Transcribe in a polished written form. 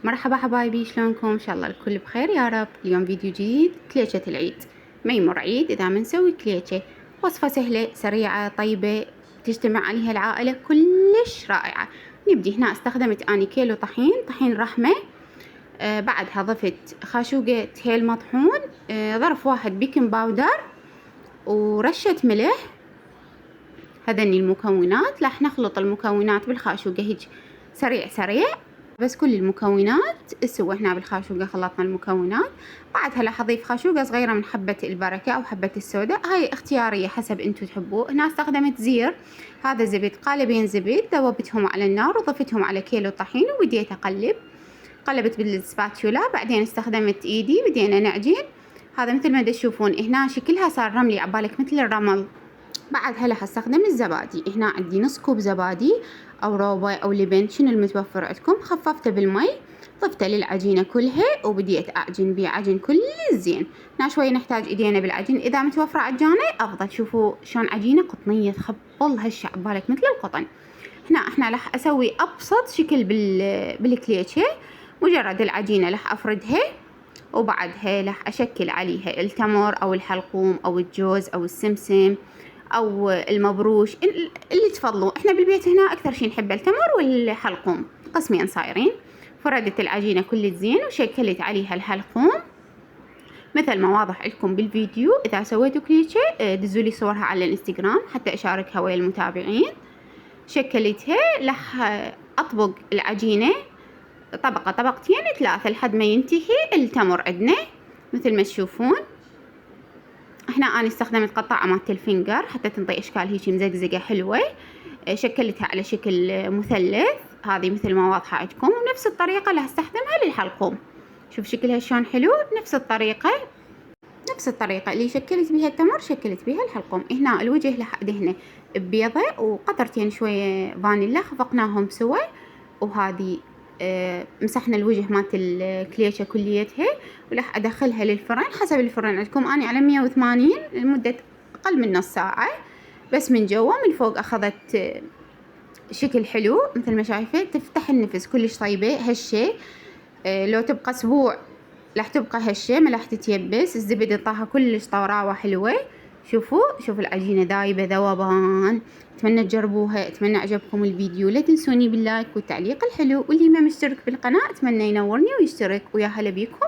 مرحبا حبايبي، شلونكم؟ ان شاء الله الكل بخير يا رب. اليوم فيديو جديد، كليشة العيد. ما يمر عيد اذا ما نسوي كليشة. وصفة سهلة سريعة طيبة تجتمع عليها العائلة، كلش رائعة. نبدي هنا استخدمت اني كيلو طحين رحمة. بعدها ضفت خاشوقة هيل مطحون، ظرف واحد بيكنج باودر ورشة ملح. هذني المكونات. راح نخلط المكونات بالخاشوقة هيج سريع. بس كل المكونات تسوى هنا بالخاشوقة. خلطنا المكونات. بعدها راح اضيف خاشوقة صغيرة من حبة البركة او حبة السوداء، هاي اختيارية حسب انتو تحبوه. هنا استخدمت زير، هذا زبد، قالبين زبد ذوبتهم على النار وضفتهم على كيلو طحين وبديت اقلب. قلبت بالسباتشولا، بعدين استخدمت ايدي بدينا نعجن. هذا مثل ما تشوفون هنا شكلها صار رملي عبالك مثل الرمل. بعدها راح استخدم الزبادي. هنا عندي نص كوب زبادي او روبة او لبن، شنو المتوفر عندكم. خففته بالمي، ضفته للعجينة كلها وبديت اعجن بيه عجن كل زين. هنا شوي نحتاج ايدينا بالعجين، اذا متوفرة عجانة افضل. شوفوا شلون عجينة قطنية تخبل هشة عبالك مثل القطن. هنا احنا راح اسوي ابسط شكل بالكليتشة. مجرد العجينة راح افردها، وبعدها راح اشكل عليها التمر او الحلقوم او الجوز او السمسم او المبروش اللي تفضلوا. احنا بالبيت هنا اكثر شي نحب التمر والحلقوم، قسمين صايرين. فردت العجينة كل زين وشكلت عليها الحلقوم مثل ما واضح لكم بالفيديو. اذا سويتوا كليتشة دزوا لي صورها على الانستغرام حتى اشاركها ويا المتابعين. شكلتها. راح اطبق العجينة طبقة طبقتين ثلاثة لحد ما ينتهي التمر عندنا مثل ما تشوفون. احنا انا استخدمت قطعة مالت الفينجر حتى تنطي اشكال هيجي مزقزقة حلوة. شكلتها على شكل مثلث، هذه مثل ما واضحة عندكم. ونفس الطريقة اللي هستخدمها للحلقوم. شوف شكلها شلون حلو. نفس الطريقة اللي شكلت بها التمر شكلت بها الحلقوم. هنا الوجه راح ادهنه ببيضة وقطرتين شوية فانيلا خفقناهم سوا. وهذه مسحنا الوجه مالت الكليشة كليتها، وراح ادخلها للفرن حسب الفرن عندكم. اني على 180 لمدة اقل من نص ساعة. بس من جوا من فوق اخذت شكل حلو مثل ما شايفة، تفتح النفس، كلش طيبة هشة. لو تبقى اسبوع راح تبقى هشة ما راح تتيبس. الزبد انطاها كلش طراوة حلوة. شوفوا العجينة ذايبة ذوبان. اتمنى تجربوها. اتمنى عجبكم الفيديو. لا تنسوني باللايك والتعليق الحلو، واللي ما مشترك بالقناة اتمنى ينورني ويشترك. ويا هلا بيكم.